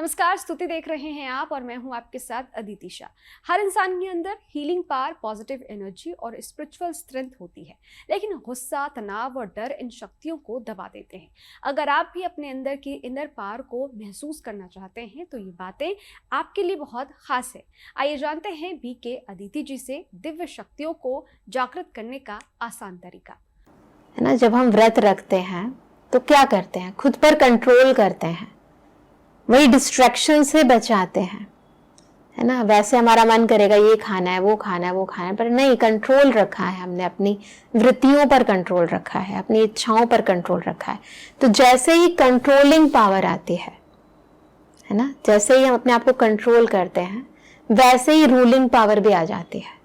नमस्कार, स्तुति देख रहे हैं आप और मैं हूं आपके साथ अदिति शाह। हर इंसान के अंदर हीलिंग पावर, पॉजिटिव एनर्जी और स्पिरिचुअल स्ट्रेंथ होती है, लेकिन गुस्सा, तनाव और डर इन शक्तियों को दबा देते हैं। अगर आप भी अपने अंदर की इनर पावर को महसूस करना चाहते हैं तो ये बातें आपके लिए बहुत खास है। आइए जानते हैं बीके अदिति जी से दिव्य शक्तियों को जागृत करने का आसान तरीका। है ना, जब हम व्रत रखते हैं तो क्या करते हैं, खुद पर कंट्रोल करते हैं, वही डिस्ट्रैक्शन से बचाते हैं। है ना, वैसे हमारा मन करेगा ये खाना है, वो खाना है, वो खाना है, पर नहीं, कंट्रोल रखा है हमने, अपनी वृत्तियों पर कंट्रोल रखा है, अपनी इच्छाओं पर कंट्रोल रखा है। तो जैसे ही कंट्रोलिंग पावर आती है ना, जैसे ही हम अपने आप को कंट्रोल करते हैं, वैसे ही रूलिंग पावर भी आ जाती है।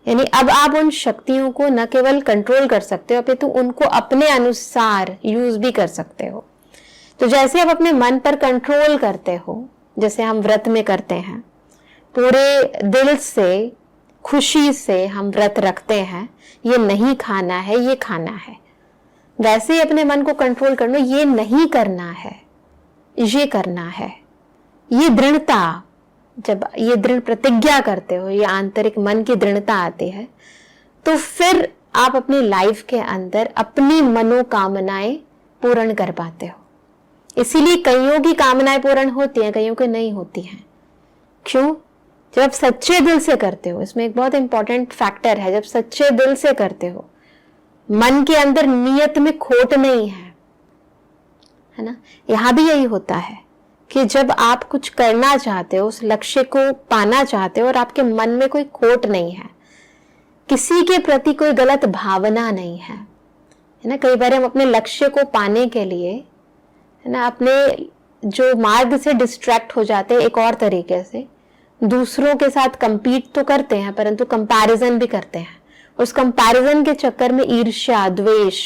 यानी अब आप उन शक्तियों को न केवल कंट्रोल कर सकते हो, अपितु उनको अपने अनुसार यूज भी कर सकते हो। तो जैसे आप अपने मन पर कंट्रोल करते हो, जैसे हम व्रत में करते हैं, पूरे दिल से, खुशी से हम व्रत रखते हैं, ये नहीं खाना है, ये खाना है, वैसे ही अपने मन को कंट्रोल करना, ये नहीं करना है, ये करना है। ये दृढ़ता, जब ये दृढ़ प्रतिज्ञा करते हो, ये आंतरिक मन की दृढ़ता आती है, तो फिर आप अपनी लाइफ के अंदर अपनी मनोकामनाएं पूर्ण कर पाते हो। इसीलिए कईयों की कामनाएं पूर्ण होती हैं, कईयों की नहीं होती हैं। क्यों? जब आप सच्चे दिल से करते हो, इसमें एक बहुत इंपॉर्टेंट फैक्टर है, जब सच्चे दिल से करते हो, मन के अंदर नियत में खोट नहीं है ना। यहां भी यही होता है कि जब आप कुछ करना चाहते हो, उस लक्ष्य को पाना चाहते हो और आपके मन में कोई खोट नहीं है, किसी के प्रति कोई गलत भावना नहीं है ना। कई बार हम अपने लक्ष्य को पाने के लिए, है ना, अपने जो मार्ग से डिस्ट्रैक्ट हो जाते हैं, एक और तरीके से दूसरों के साथ कंपीट तो करते हैं, परंतु कंपैरिजन भी करते हैं। उस कंपैरिजन के चक्कर में ईर्ष्या, द्वेष,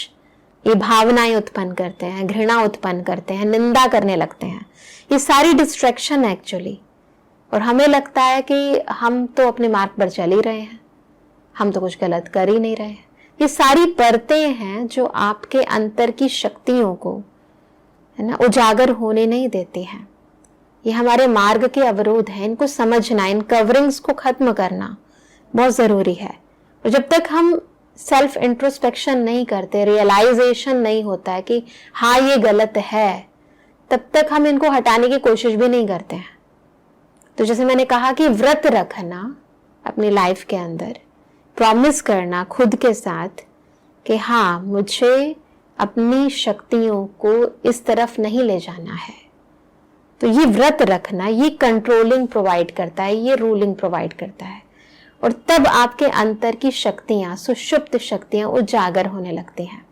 ये भावनाएं उत्पन्न करते हैं, घृणा उत्पन्न करते हैं, निंदा करने लगते हैं। ये सारी डिस्ट्रैक्शन है एक्चुअली। और हमें लगता है कि हम तो अपने मार्ग पर चल ही रहे हैं, हम तो कुछ गलत कर ही नहीं रहे हैं। ये सारी परतें हैं जो आपके अंतर की शक्तियों को, है ना, उजागर होने नहीं देती हैं। ये हमारे मार्ग के अवरोध हैं, इनको समझना, इन कवरिंग्स को खत्म करना बहुत जरूरी है। और जब तक हम सेल्फ इंट्रोस्पेक्शन नहीं करते, रियलाइजेशन नहीं होता है कि हाँ ये गलत है, तब तक हम इनको हटाने की कोशिश भी नहीं करते हैं। तो जैसे मैंने कहा कि व्रत रखना अपनी लाइफ के अंदर, प्रॉमिस करना खुद के साथ कि हाँ मुझे अपनी शक्तियों को इस तरफ नहीं ले जाना है, तो ये व्रत रखना, ये कंट्रोलिंग प्रोवाइड करता है, ये रूलिंग प्रोवाइड करता है। और तब आपके अंतर की शक्तियां, सुषुप्त शक्तियां उजागर होने लगती हैं,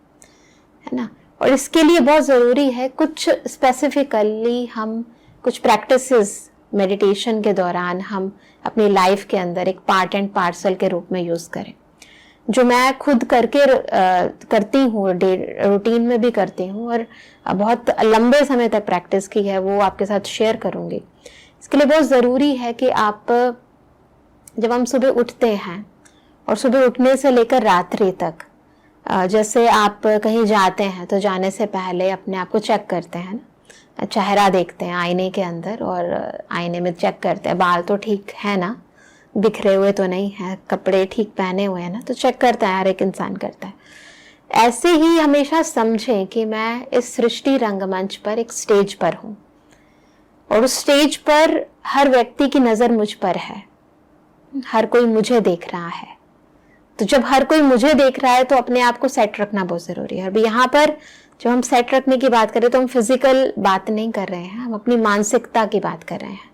है ना। और इसके लिए बहुत जरूरी है कुछ स्पेसिफिकली हम कुछ प्रैक्टिसेस मेडिटेशन के दौरान हम अपनी लाइफ के अंदर एक पार्ट एंड पार्सल के रूप में यूज करें, जो मैं खुद करती हूँ, रूटीन में भी करती हूँ और बहुत लंबे समय तक प्रैक्टिस की है, वो आपके साथ शेयर करूंगी। इसके लिए बहुत ज़रूरी है कि आप, जब हम सुबह उठते हैं और सुबह उठने से लेकर रात्रि तक, जैसे आप कहीं जाते हैं तो जाने से पहले अपने आप को चेक करते हैं ना, चेहरा देखते हैं आईने के अंदर और आईने में चेक करते हैं बाल तो ठीक है ना, बिखरे हुए तो नहीं है, कपड़े ठीक पहने हुए हैं ना, तो चेक करता है, हर एक इंसान करता है। ऐसे ही हमेशा समझें कि मैं इस सृष्टि रंगमंच पर एक स्टेज पर हूं और उस स्टेज पर हर व्यक्ति की नजर मुझ पर है, हर कोई मुझे देख रहा है। तो जब हर कोई मुझे देख रहा है तो अपने आप को सेट रखना बहुत जरूरी है। और यहाँ पर जब हम सेट रखने की बात करें तो हम फिजिकल बात नहीं कर रहे हैं, हम अपनी मानसिकता की बात कर रहे हैं।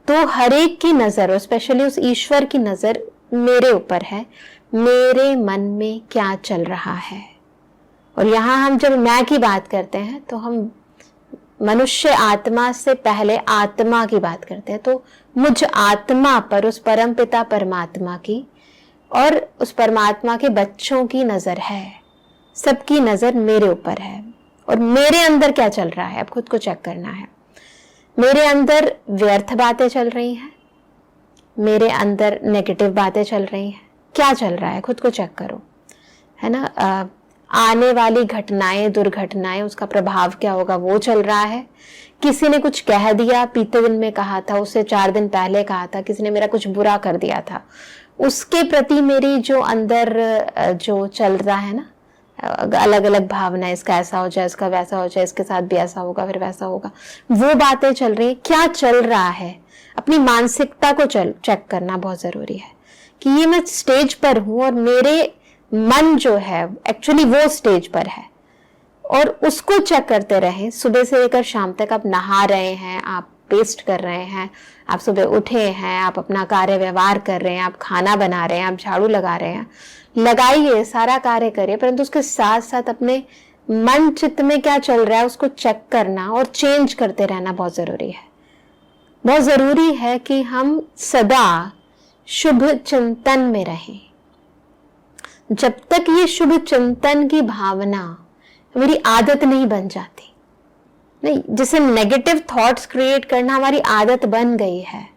तो हर एक की नजर, और स्पेशली उस ईश्वर की नजर मेरे ऊपर है, मेरे मन में क्या चल रहा है। और यहाँ हम जब मैं की बात करते हैं तो हम मनुष्य आत्मा से पहले आत्मा की बात करते हैं। तो मुझ आत्मा पर, उस परम पिता परमात्मा की और उस परमात्मा के बच्चों की नजर है, सबकी नजर मेरे ऊपर है। और मेरे अंदर क्या चल रहा है, अब खुद को चेक करना है। मेरे अंदर व्यर्थ बातें चल रही हैं, मेरे अंदर नेगेटिव बातें चल रही हैं, क्या चल रहा है खुद को चेक करो, है ना। आने वाली घटनाएं, दुर्घटनाएं, उसका प्रभाव क्या होगा वो चल रहा है। किसी ने कुछ कह दिया, बीते दिन में कहा था, उससे 4 दिन पहले कहा था, किसी ने मेरा कुछ बुरा कर दिया था, उसके प्रति मेरी जो अंदर जो चल रहा है ना, अलग अलग भावना, इसका ऐसा हो जाए, इसका वैसा हो जाए, इसके साथ भी ऐसा होगा, फिर वैसा होगा, वो बातें चल रही हैं। क्या चल रहा है, अपनी मानसिकता को चेक करना बहुत जरूरी है कि ये मैं स्टेज पर हूं और मेरे मन जो है एक्चुअली वो स्टेज पर है, और उसको चेक करते रहें। सुबह से लेकर शाम तक आप नहा रहे हैं, आप पेस्ट कर रहे हैं, आप सुबह उठे हैं, आप अपना कार्य व्यवहार कर रहे हैं, आप खाना बना रहे हैं, आप झाड़ू लगा रहे हैं, लगाइए, सारा कार्य करिए, परंतु उसके साथ साथ अपने मन चित्त में क्या चल रहा है उसको चेक करना और चेंज करते रहना बहुत जरूरी है। बहुत जरूरी है कि हम सदा शुभ चिंतन में रहें। जब तक ये शुभ चिंतन की भावना मेरी आदत नहीं बन जाती, नहीं, जिसे नेगेटिव थॉट्स क्रिएट करना हमारी आदत बन गई है,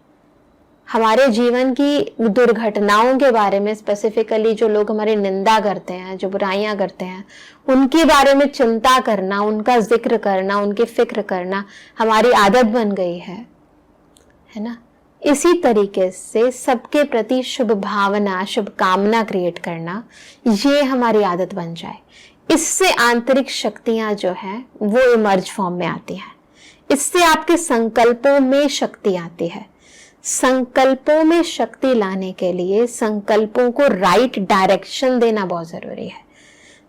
हमारे जीवन की दुर्घटनाओं के बारे में, स्पेसिफिकली जो लोग हमारी निंदा करते हैं, जो बुराइयां करते हैं, उनके बारे में चिंता करना, उनका जिक्र करना, उनकी फिक्र करना हमारी आदत बन गई है ना। इसी तरीके से सबके प्रति शुभ भावना, शुभ कामना क्रिएट करना, ये हमारी आदत बन जाए। इससे आंतरिक शक्तियां जो है वो इमर्ज फॉर्म में आती हैं। इससे आपके संकल्पों में शक्ति आती है। संकल्पों में शक्ति लाने के लिए संकल्पों को राइट डायरेक्शन देना बहुत जरूरी है।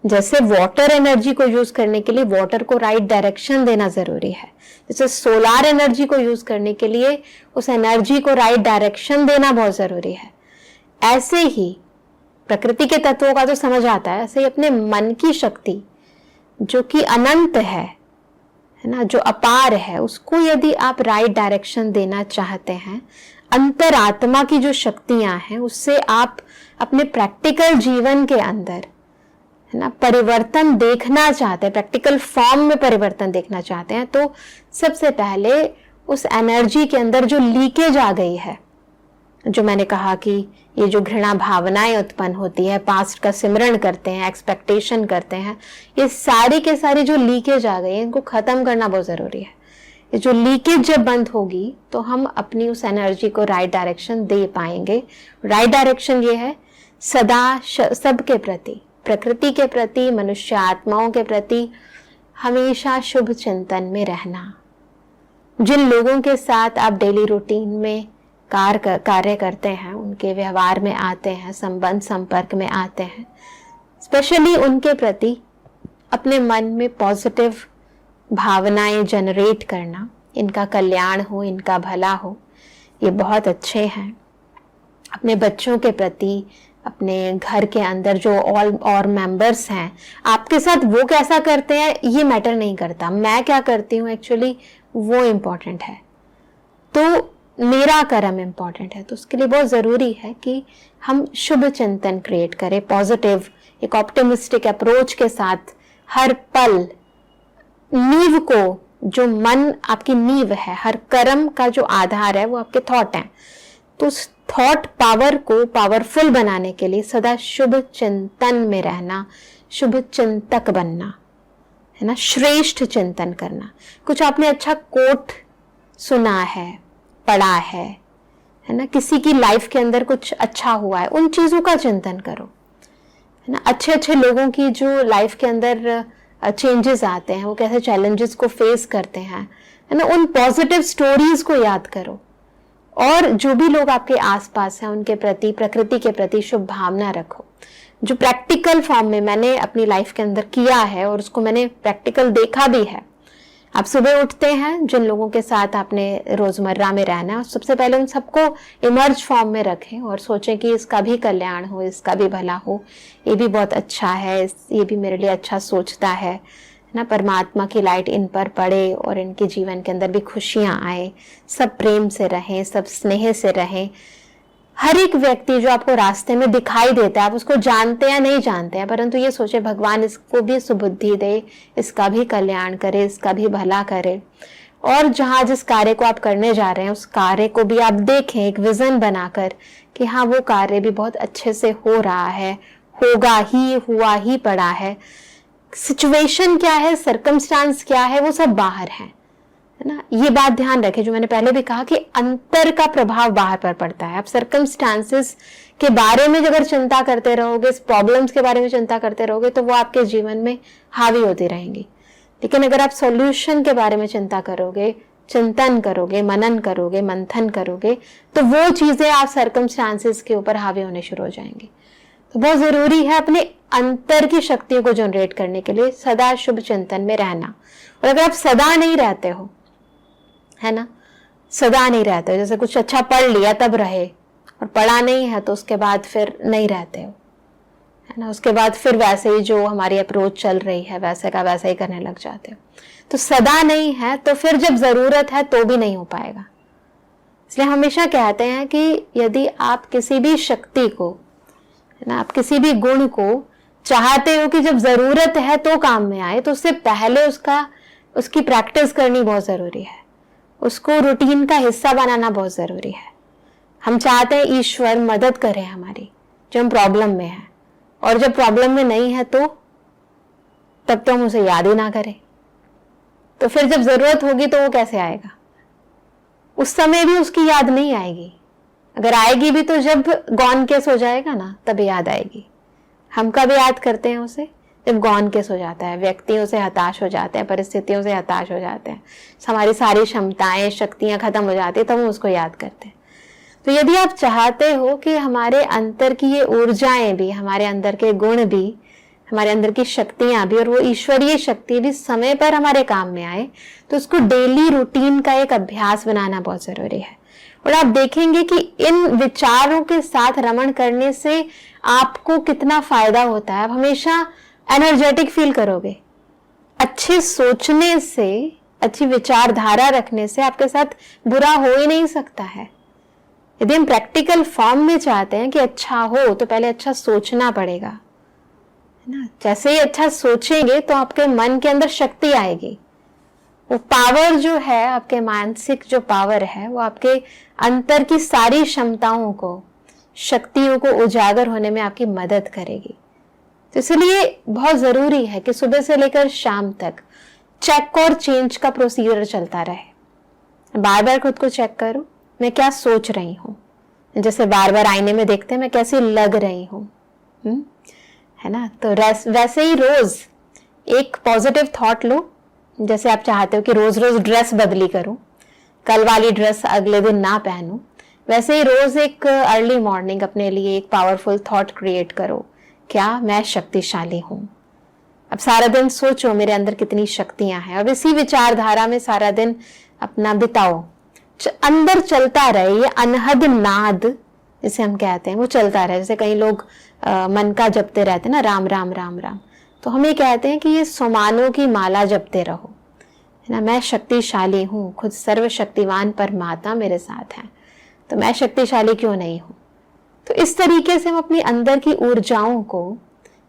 जैसे वाटर एनर्जी को यूज करने के लिए वाटर को राइट डायरेक्शन देना जरूरी है, जैसे सोलार एनर्जी को यूज करने के लिए उस एनर्जी को राइट डायरेक्शन देना बहुत जरूरी है। ऐसे ही प्रकृति के तत्वों का तो समझ आता है, ऐसे ही अपने मन की शक्ति जो कि अनंत है ना, जो अपार है, उसको यदि आप राइट डायरेक्शन देना चाहते हैं, अंतरात्मा की जो शक्तियां हैं उससे आप अपने प्रैक्टिकल जीवन के अंदर है ना परिवर्तन देखना चाहते हैं, प्रैक्टिकल फॉर्म में परिवर्तन देखना चाहते हैं, तो सबसे पहले उस एनर्जी के अंदर जो लीकेज आ गई है, जो मैंने कहा कि ये जो घृणा भावनाएं उत्पन्न होती है, पास्ट का सिमरण करते हैं, एक्सपेक्टेशन करते हैं, ये सारी के सारी जो लीकेज आ गई है, इनको खत्म करना बहुत जरूरी है। ये जो लीकेज जब बंद होगी तो हम अपनी उस एनर्जी को राइट डायरेक्शन दे पाएंगे। राइट डायरेक्शन ये है सदा सबके प्रति, प्रकृति के प्रति, मनुष्य आत्माओं के प्रति हमेशा शुभ चिंतन में रहना। जिन लोगों के साथ आप डेली रूटीन में कार्य करते हैं, उनके व्यवहार में आते हैं, संबंध संपर्क में आते हैं, स्पेशली उनके प्रति अपने मन में पॉजिटिव भावनाएं जनरेट करना, इनका कल्याण हो, इनका भला हो, ये बहुत अच्छे हैं। अपने बच्चों के प्रति, अपने घर के अंदर जो और मेंबर्स हैं, आपके साथ वो कैसा करते हैं ये मैटर नहीं करता, मैं क्या करती हूँ एक्चुअली वो इम्पोर्टेंट है। तो मेरा कर्म इम्पॉर्टेंट है। तो उसके लिए बहुत ज़रूरी है कि हम शुभ चिंतन क्रिएट करें, पॉजिटिव, एक ऑप्टिमिस्टिक अप्रोच के साथ हर पल नींव को, जो मन आपकी नींव है, हर कर्म का जो आधार है वो आपके थॉट हैं, तो उस थॉट पावर को पावरफुल बनाने के लिए सदा शुभ चिंतन में रहना, शुभ चिंतक बनना है ना, श्रेष्ठ चिंतन करना। कुछ आपने अच्छा कोट सुना है, पढ़ा है ना, किसी की लाइफ के अंदर कुछ अच्छा हुआ है, उन चीजों का चिंतन करो है ना। अच्छे अच्छे लोगों की जो लाइफ के अंदर चेंजेस आते हैं, वो कैसे चैलेंजेस को फेस करते हैं है ना, उन पॉजिटिव स्टोरीज को याद करो। और जो भी लोग आपके आसपास हैं उनके प्रति, प्रकृति के प्रति शुभ भावना रखो। जो प्रैक्टिकल फॉर्म में मैंने अपनी लाइफ के अंदर किया है और उसको मैंने प्रैक्टिकल देखा भी है, आप सुबह उठते हैं, जिन लोगों के साथ आपने रोजमर्रा में रहना है, सबसे पहले उन सबको इमर्ज फॉर्म में रखें और सोचें कि इसका भी कल्याण हो, इसका भी भला हो, ये भी बहुत अच्छा है, ये भी मेरे लिए अच्छा सोचता है ना। परमात्मा की लाइट इन पर पड़े और इनके जीवन के अंदर भी खुशियां आए, सब प्रेम से रहें, सब स्नेह से रहें। हर एक व्यक्ति जो आपको रास्ते में दिखाई देता है, आप उसको जानते या नहीं जानते हैं, परंतु ये सोचे भगवान इसको भी सुबुद्धि दे, इसका भी कल्याण करे, इसका भी भला करे। और जहाँ जिस कार्य को आप करने जा रहे हैं उस कार्य को भी आप देखें एक विजन बनाकर कि हाँ वो कार्य भी बहुत अच्छे से हो रहा है, होगा ही, हुआ ही पड़ा है सिचुएशन क्या है, सर्कमस्टांस क्या है, वो सब बाहर है ना। ये बात ध्यान रखें, जो मैंने पहले भी कहा कि अंतर का प्रभाव बाहर पर पड़ता है। आप सर्कमस्टांसेस के बारे में अगर चिंता करते रहोगे, प्रॉब्लम्स के बारे में चिंता करते रहोगे, तो वो आपके जीवन में हावी होती रहेंगी। लेकिन अगर आप सॉल्यूशन के बारे में चिंता करोगे, चिंतन करोगे, मनन करोगे, मंथन करोगे, तो वो चीजें आप सर्कमस्टांसेस के ऊपर हावी होने शुरू हो जाएंगी। तो बहुत जरूरी है अपने अंतर की शक्तियों को जनरेट करने के लिए सदा शुभ चिंतन में रहना। और अगर आप सदा नहीं रहते हो, है ना, सदा नहीं रहते हो, जैसे कुछ अच्छा पढ़ लिया तब रहे, और पढ़ा नहीं है तो उसके बाद फिर नहीं रहते हो, है ना, उसके बाद फिर वैसे ही जो हमारी अप्रोच चल रही है वैसे का वैसा ही करने लग जाते हो। तो सदा नहीं है तो फिर जब जरूरत है तो भी नहीं हो पाएगा। इसलिए हमेशा कहते हैं कि यदि आप किसी भी शक्ति को, है ना, आप किसी भी गुण को चाहते हो कि जब जरूरत है तो काम में आए, तो उससे पहले उसकी प्रैक्टिस करनी बहुत जरूरी है, उसको रूटीन का हिस्सा बनाना बहुत जरूरी है। हम चाहते हैं ईश्वर मदद करे हमारी जब हम प्रॉब्लम में है, और जब प्रॉब्लम में नहीं है तो तब तो हम उसे याद ही ना करें, तो फिर जब जरूरत होगी तो वो कैसे आएगा? उस समय भी उसकी याद नहीं आएगी। अगर आएगी भी तो जब गॉन केस हो जाएगा ना, तब याद आएगी। हम कब याद करते हैं उसे? जब गॉन केस हो जाता है, व्यक्तियों से हताश हो जाते हैं, परिस्थितियों से हताश हो जाते हैं, हमारी सारी क्षमताएं, शक्तियां खत्म हो जाती है, तब हम उसको याद करते हैं। तो यदि आप चाहते हो कि हमारे अंदर की ये ऊर्जाएं भी, हमारे अंदर के गुण भी, हमारे अंदर की शक्तियां भी, और वो ईश्वरीय शक्ति भी समय पर हमारे काम में आए, तो उसको डेली रूटीन का एक अभ्यास बनाना बहुत जरूरी है। और आप देखेंगे कि इन विचारों के साथ रमण करने से आपको कितना फायदा होता है। आप हमेशा एनर्जेटिक फील करोगे। अच्छे सोचने से, अच्छी विचारधारा रखने से आपके साथ बुरा हो ही नहीं सकता है। यदि हम प्रैक्टिकल फॉर्म में चाहते हैं कि अच्छा हो, तो पहले अच्छा सोचना पड़ेगा, है ना। जैसे ही अच्छा सोचेंगे तो आपके मन के अंदर शक्ति आएगी। वो पावर जो है, आपके मानसिक जो पावर है, वो आपके अंतर की सारी क्षमताओं को, शक्तियों को उजागर होने में आपकी मदद करेगी। तो इसलिए बहुत जरूरी है कि सुबह से लेकर शाम तक चेक और चेंज का प्रोसीजर चलता रहे। बार बार खुद को चेक करो, मैं क्या सोच रही हूँ। जैसे बार बार आईने में देखते हैं मैं कैसी लग रही हूँ, है ना। तो वैसे ही रोज एक पॉजिटिव थॉट लो। जैसे आप चाहते हो कि रोज रोज ड्रेस बदली करूं, कल वाली ड्रेस अगले दिन ना पहनूं, वैसे ही रोज एक अर्ली मॉर्निंग अपने लिए एक पावरफुल थॉट क्रिएट करो, क्या मैं शक्तिशाली हूं। अब सारा दिन सोचो मेरे अंदर कितनी शक्तियां हैं, अब इसी विचारधारा में सारा दिन अपना बिताओ। अंदर चलता रहे, ये अनहद नाद जिसे हम कहते हैं वो चलता रहे। जैसे कई लोग मन का जपते रहते हैं ना, राम राम राम राम, तो हम ये कहते हैं कि ये सोमानों की माला जपते रहो, है ना। मैं शक्तिशाली हूँ, खुद सर्वशक्तिवान परमात्मा मेरे साथ है, तो मैं शक्तिशाली क्यों नहीं हूँ। तो इस तरीके से हम अपनी अंदर की ऊर्जाओं को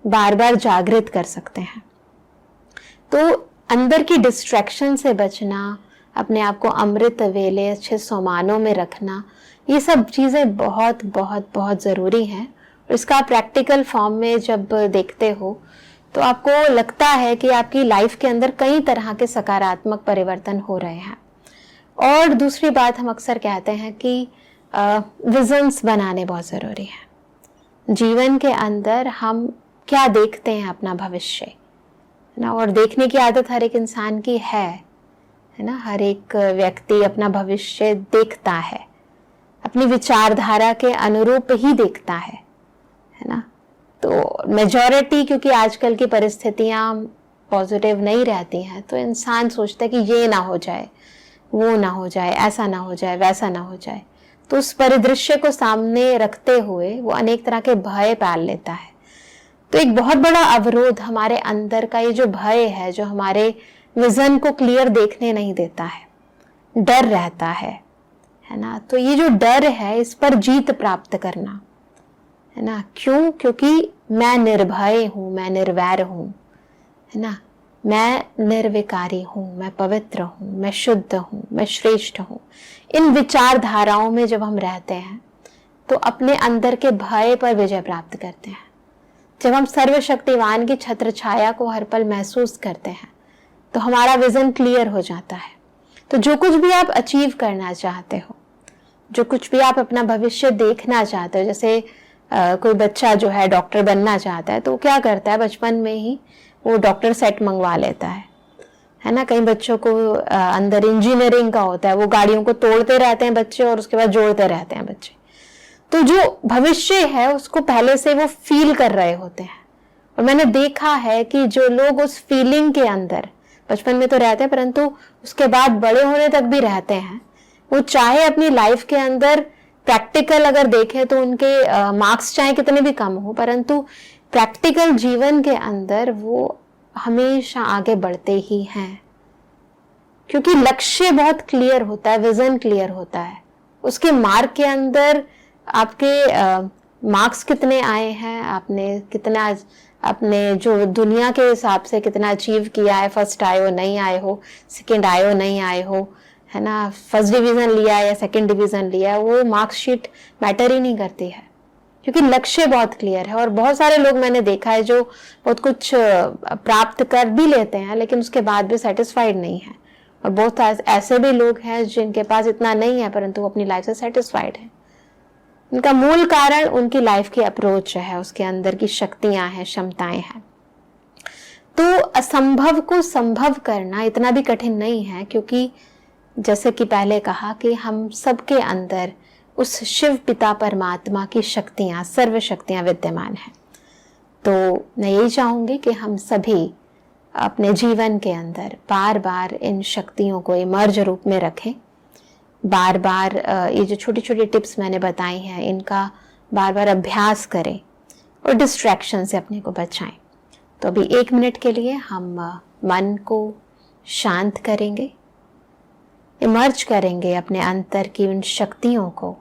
बार बार जागृत कर सकते हैं। तो अंदर की डिस्ट्रैक्शन से बचना, अपने आप को अमृत वेले अच्छे सोमानों में रखना, ये सब चीज़ें बहुत बहुत बहुत ज़रूरी हैं। इसका प्रैक्टिकल फॉर्म में जब देखते हो तो आपको लगता है कि आपकी लाइफ के अंदर कई तरह के सकारात्मक परिवर्तन हो रहे हैं। और दूसरी बात, हम अक्सर कहते हैं कि विजन्स बनाने बहुत ज़रूरी है। जीवन के अंदर हम क्या देखते हैं, अपना भविष्य, है ना। और देखने की आदत हर एक इंसान की है ना। हर एक व्यक्ति अपना भविष्य देखता है, अपनी विचारधारा के अनुरूप ही देखता है ना। तो मेजॉरिटी, क्योंकि आजकल की परिस्थितियां पॉजिटिव नहीं रहती हैं, तो इंसान सोचता है कि ये ना हो जाए, वो ना हो जाए, ऐसा ना हो जाए, वैसा ना हो जाए। तो उस परिदृश्य को सामने रखते हुए वो अनेक तरह के भय पाल लेता है। तो एक बहुत बड़ा अवरोध हमारे अंदर का ये जो भय है, जो हमारे विजन को क्लियर देखने नहीं देता है, डर रहता है ना। तो ये जो डर है, इस पर जीत प्राप्त करना, है ना। क्यों? क्योंकि मैं निर्भय हूं, मैं निर्वैर हूं, है ना। मैं निर्विकारी हूं, मैं पवित्र हूं, मैं शुद्ध हूं, मैं श्रेष्ठ हूं। इन विचारधाराओं में जब हम रहते हैं तो अपने अंदर के भय पर विजय प्राप्त करते हैं। जब हम सर्वशक्तिवान की छत्र छाया को हर पल महसूस करते हैं तो हमारा विजन क्लियर हो जाता है। तो जो कुछ भी आप अचीव करना चाहते हो, जो कुछ भी आप अपना भविष्य देखना चाहते हो, जैसे कोई बच्चा जो है डॉक्टर बनना चाहता है तो क्या करता है, बचपन में ही वो डॉक्टर सेट मंगवा लेता है ना। कई बच्चों को अंदर इंजीनियरिंग का होता है, वो गाड़ियों को तोड़ते रहते हैं बच्चे और उसके बाद जोड़ते रहते हैं बच्चे। तो जो भविष्य है उसको पहले से वो फील कर रहे होते हैं। और मैंने देखा है कि जो लोग उस फीलिंग के अंदर बचपन में तो रहते हैं परंतु उसके बाद बड़े होने तक भी रहते हैं, वो चाहे अपनी लाइफ के अंदर प्रैक्टिकल अगर देखें तो उनके मार्क्स चाहे कितने भी कम हो, परंतु प्रैक्टिकल जीवन के अंदर वो हमेशा आगे बढ़ते ही हैं, क्योंकि लक्ष्य बहुत क्लियर होता है, विजन क्लियर होता है। उसके मार्क के अंदर आपके मार्क्स कितने आए हैं, आपने कितना अपने जो दुनिया के हिसाब से कितना अचीव किया है, फर्स्ट आए हो नहीं आए हो, सेकंड आए हो नहीं आए हो, है ना, फर्स्ट डिवीजन लिया है या सेकंड डिवीजन लिया है, वो मार्कशीट मैटर ही नहीं करती है, क्योंकि लक्ष्य बहुत क्लियर है। और बहुत सारे लोग मैंने देखा है जो बहुत कुछ प्राप्त कर भी लेते हैं लेकिन उसके बाद भी सेटिस्फाइड नहीं है, और बहुत ऐसे भी लोग हैं जिनके पास इतना नहीं है परंतु वो अपनी लाइफ से सेटिस्फाइड है। इनका मूल कारण उनकी लाइफ की अप्रोच है, उसके अंदर की शक्तियां हैं, क्षमताएं हैं। तो असंभव को संभव करना इतना भी कठिन नहीं है, क्योंकि जैसे कि पहले कहा कि हम सबके अंदर उस शिव पिता परमात्मा की शक्तियां, सर्व शक्तियां विद्यमान हैं। तो मैं यही चाहूंगी कि हम सभी अपने जीवन के अंदर बार बार इन शक्तियों को इमर्ज रूप में रखें, बार बार ये जो छोटी छोटी टिप्स मैंने बताई हैं इनका बार बार अभ्यास करें और डिस्ट्रैक्शन से अपने को बचाएं। तो अभी 1 मिनट के लिए हम मन को शांत करेंगे, इमर्ज करेंगे अपने अंतर की उन शक्तियों को,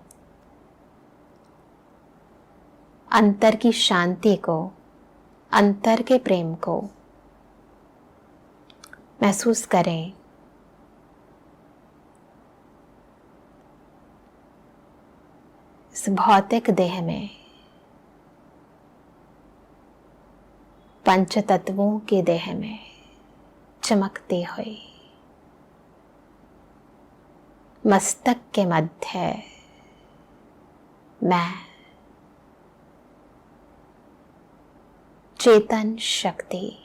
अंतर की शांति को, अंतर के प्रेम को महसूस करें। इस भौतिक देह में पंच तत्वों के देह में चमकती हुई मस्तक के मध्य मैं चेतन शक्ति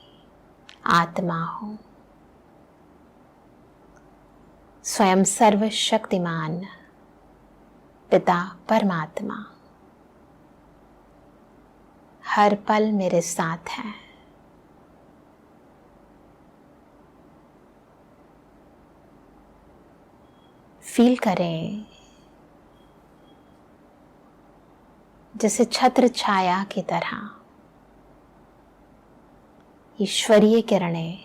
आत्मा हूं, स्वयं सर्वशक्तिमान पिता परमात्मा हर पल मेरे साथ है। फील करें जैसे छत्र छाया की तरह ईश्वरीय किरणें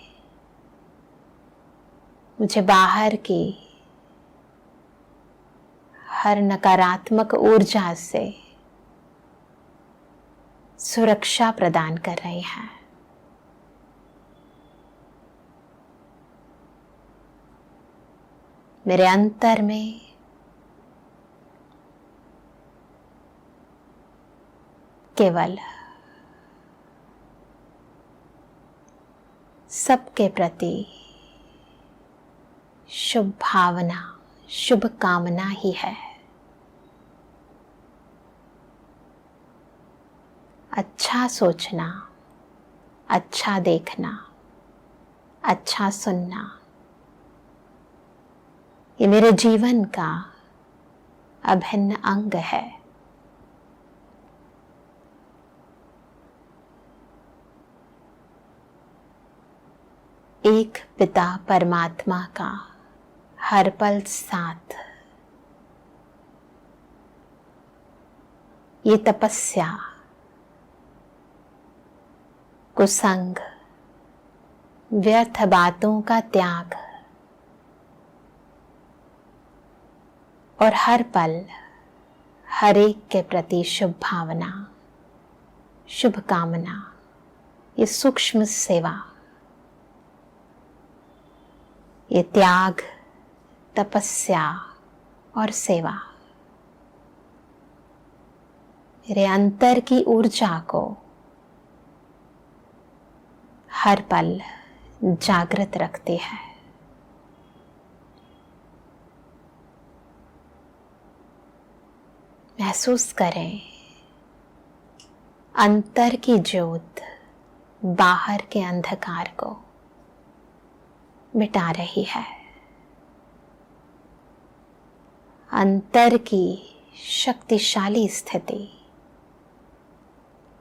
मुझे बाहर की हर नकारात्मक ऊर्जा से सुरक्षा प्रदान कर रही हैं। मेरे अंतर में केवल सबके प्रति शुभ भावना, शुभ कामना ही है। अच्छा सोचना, अच्छा देखना, अच्छा सुनना, ये मेरे जीवन का अभिन्न अंग है। एक पिता परमात्मा का हर पल साथ, ये तपस्या, कुसंग, व्यर्थ बातों का त्याग और हर पल हर एक के प्रति शुभ भावना, शुभ कामना, ये सूक्ष्म सेवा, ये त्याग, तपस्या और सेवा मेरे अंतर की ऊर्जा को हर पल जागृत रखती है। महसूस करें अंतर की ज्योत बाहर के अंधकार को मिटा रही है। अंतर की शक्तिशाली स्थिति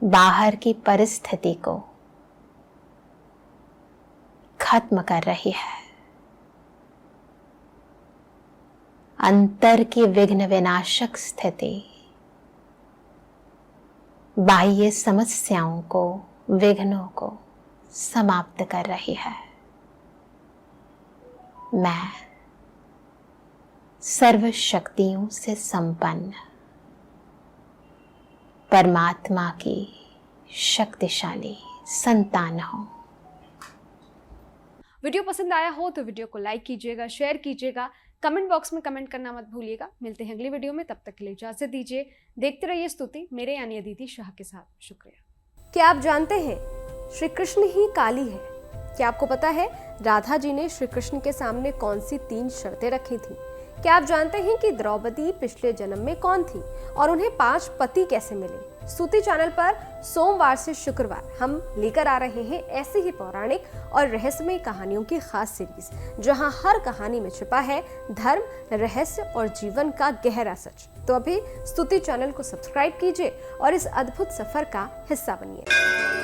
बाहर की परिस्थिति को खत्म कर रही है। अंतर की विघ्न विनाशक स्थिति बाह्य समस्याओं को, विघ्नों को समाप्त कर रही है। मैं सर्व शक्तियों से संपन्न परमात्मा की शक्तिशाली संतान हूं। वीडियो पसंद आया हो तो वीडियो को लाइक कीजिएगा, शेयर कीजिएगा, कमेंट बॉक्स में कमेंट करना मत भूलिएगा। मिलते हैं अगली वीडियो में, तब तक के लिए इजाजत दीजिए। देखते रहिए स्तुति मेरे यानी अदिति शाह के साथ। शुक्रिया। क्या आप जानते हैं श्री कृष्ण ही काली है? क्या आपको पता है राधा जी ने श्री कृष्ण के सामने कौन सी 3 शर्तें रखी थी? क्या आप जानते हैं कि द्रौपदी पिछले जन्म में कौन थी और उन्हें 5 पति कैसे मिले? स्तुति चैनल पर सोमवार से शुक्रवार हम लेकर आ रहे हैं ऐसी ही पौराणिक और रहस्यमय कहानियों की खास सीरीज, जहां हर कहानी में छिपा है धर्म, रहस्य और जीवन का गहरा सच। तो अभी स्तुति चैनल को सब्सक्राइब कीजिए और इस अद्भुत सफर का हिस्सा बनिए।